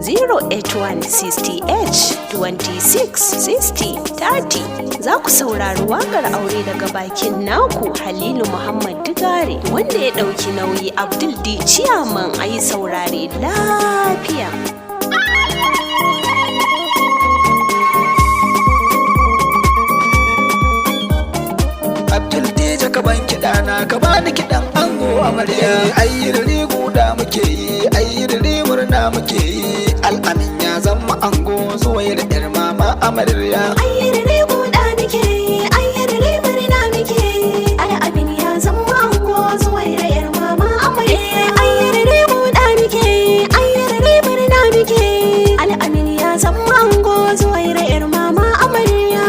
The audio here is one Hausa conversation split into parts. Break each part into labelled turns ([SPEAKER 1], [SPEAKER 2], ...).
[SPEAKER 1] 081 60H 26 60 30. Za ku saurari waƙar aure daga bakin naku Halilu Muhammad Digare wanda ya ɗauki nauyi Abdul D. Ciyaman. A yi saurare lafiya.
[SPEAKER 2] Abdul Dija ka ban kiɗana ka bani kiɗan ango amarya. Ayyirri guda muke yi, ayyirri murna muke yi. Al'amin ya zama ango zuwa da ƴar mama amarya.
[SPEAKER 1] Ayyirri guda muke yi, ayyirri murna muke yi. Al'amin ya zama ango zuwa da ƴar mama amarya. Ayyirri guda muke yi, ayyirri murna muke yi. Al'amin ya zama ango zuwa da ƴar mama amarya.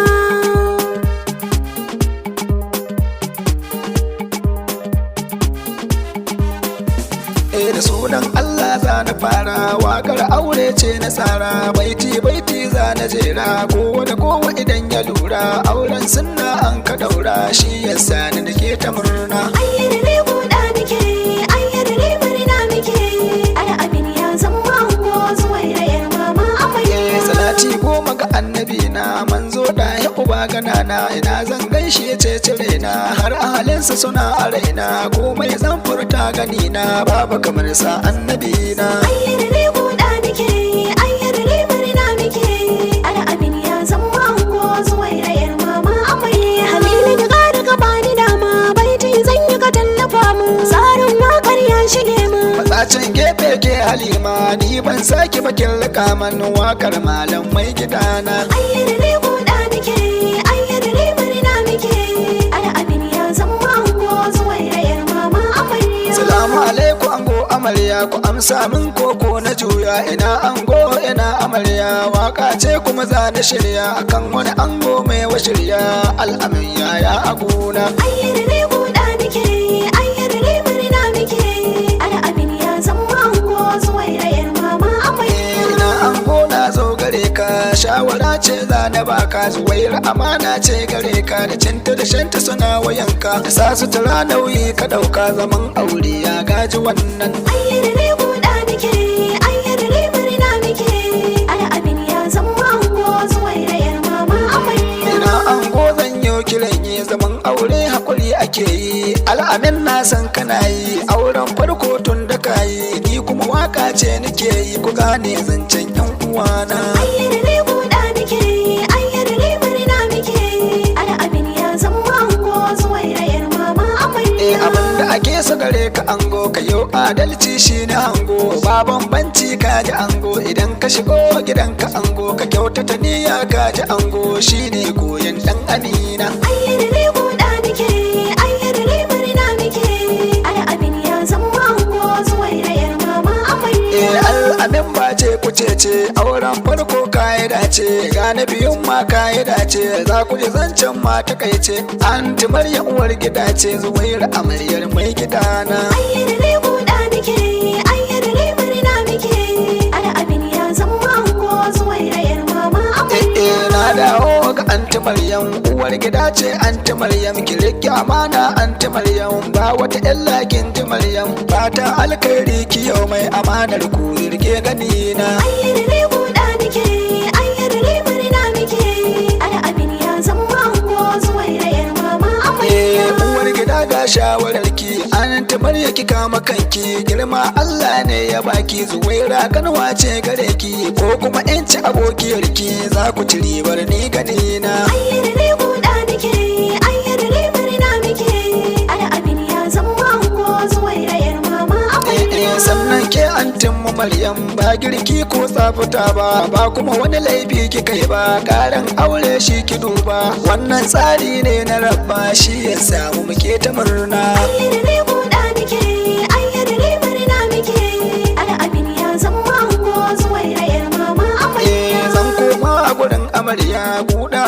[SPEAKER 2] Da sunan Allah za na fara waƙar aure ce na tsara, baiti baiti za na jera, kowa da kowa idan ya lura auren sunna an ka daura, shi yasa ni nake ta murna.
[SPEAKER 1] Ayyirri guda muke yi, ayyirri murna muke yi. Al'amin ya zama ango zuwa da ƴar mama amarya.
[SPEAKER 2] Salati goma ga annabi na manzo da ya uba gana na, ina zan gaishe ce cire na har ahalinsa suna a raina, komai zan furta gani na babu kamar sa annabi na.
[SPEAKER 1] Ayyirri guda muke yi, ayyirri murna muke yi. Al'amin ya zama ango zuwa da ƴar mama amarya. Halilu Digare ka bani dama, baiti zan yi ka tallafa mu, tsarin waƙar ya shige mu.
[SPEAKER 2] Matsacin gefe ke Halima, ni ban sake bakin rika man waƙar malam mai gidana.
[SPEAKER 1] Ayyirri guda muke yi, ayyirri murna muke yi. Al'amin ya zama ango zuwa da ƴar mama amarya.
[SPEAKER 2] Salamu alaikum ango amarya, ku amsa min koko na juya, ina ango ina amarya, waka ce kuma za na shirya akan wani ango mai washirya, al'amin yaya aguna.
[SPEAKER 1] Ayyirri guda muke yi, ayyirri murna muke yi. Al'amin ya zama ango zuwa da ƴar mama amarya.
[SPEAKER 2] Ina ango na zo gare ka, shawara ce za na baka, zuwair amana ce gare ka, da cinta da shanta suna wayanka, da sa sutura nauyi ka ɗauka, zaman aure ya gaji wannan.
[SPEAKER 1] Ayyirri guda muke yi, ayyirri murna muke yi. Al'amin ya zama ango zuwa da ƴar mama amarya.
[SPEAKER 2] Ina ango zan yi kiran yi, zaman aure hakuri ake yi, al'amin na san kana yi, auren farko tun da ka yi, ni kuma waka ce nake yi, ku gane zancen yan uwana.
[SPEAKER 1] Ayyirri guda muke yi, ayyirri murna muke yi. Al'amin ya zama ango zuwa da ƴar mama amarya.
[SPEAKER 2] Abinda ake so gare ka ango, ka yau adalci shi ne ango, ba bambanci ka ji ango, idan ka shigo gidan ka ango, ka kyautata niyya ka ji ango, shi ne koyon dan amina.
[SPEAKER 1] Ayyirri guda muke yi, ayyirri murna muke yi. Al'amin ya zama ango zuwa da ƴar mama amarya.
[SPEAKER 2] Al'amin ba ce kuce ce, auren farko ka yi dace, gane biyun ma ka yi dace, za ku ji zancen ma ta kai ce, anti Maryam uwar gida ce, zuwair amaryar mai gidana.
[SPEAKER 1] Ayyirri guda muke yi, ayyirri murna muke yi. Al'amin ya zama ango zuwa da ƴar mama amarya.
[SPEAKER 2] Na dawo ga anti Maryam uwar gida ce, anti Maryam ki rike amana, anti Maryam ba wata illa kinti Maryam, fata alkhairi ki yau mai amanar ku rike gani na.
[SPEAKER 1] Ayyirri guda muke yi, ayyirri murna muke yi. Al'amin ya zama ango zuwa da ƴar mama amarya.
[SPEAKER 2] Uwar gida ga shawarar ki, anti Maryam ki kama kanki, girma Allah ne ya baki, zuwaira kanwa ce gare ki, ko kuma in ci abokiyar ki, za ku ci ribar ni gani na.
[SPEAKER 1] Ayyirri guda muke yi, ayyirri murna muke yi. Al'amin ya zama ango zuwa da ƴar mama amarya.
[SPEAKER 2] Sannan ke antin mu Maryam ba girki ko tsafuta ba kuma wani laifi kika yi ba, karan aure shi ki duba, wannan tsari ne na rabba, shi ya samu muke ta murna.
[SPEAKER 1] Ayyirri guda muke yi, ayyirri murna muke yi. Al'amin ya zama ango zuwa da ƴar mama amarya.
[SPEAKER 2] Zan koma a gurin amarya,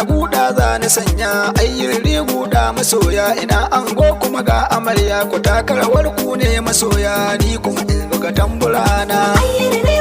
[SPEAKER 2] guda za ni sanya, ayyirri guda masoya, ina ango kuma ga amarya, ku taka rawar ku ne masoya, ni kuma in buga tamburana.
[SPEAKER 1] Ayyirri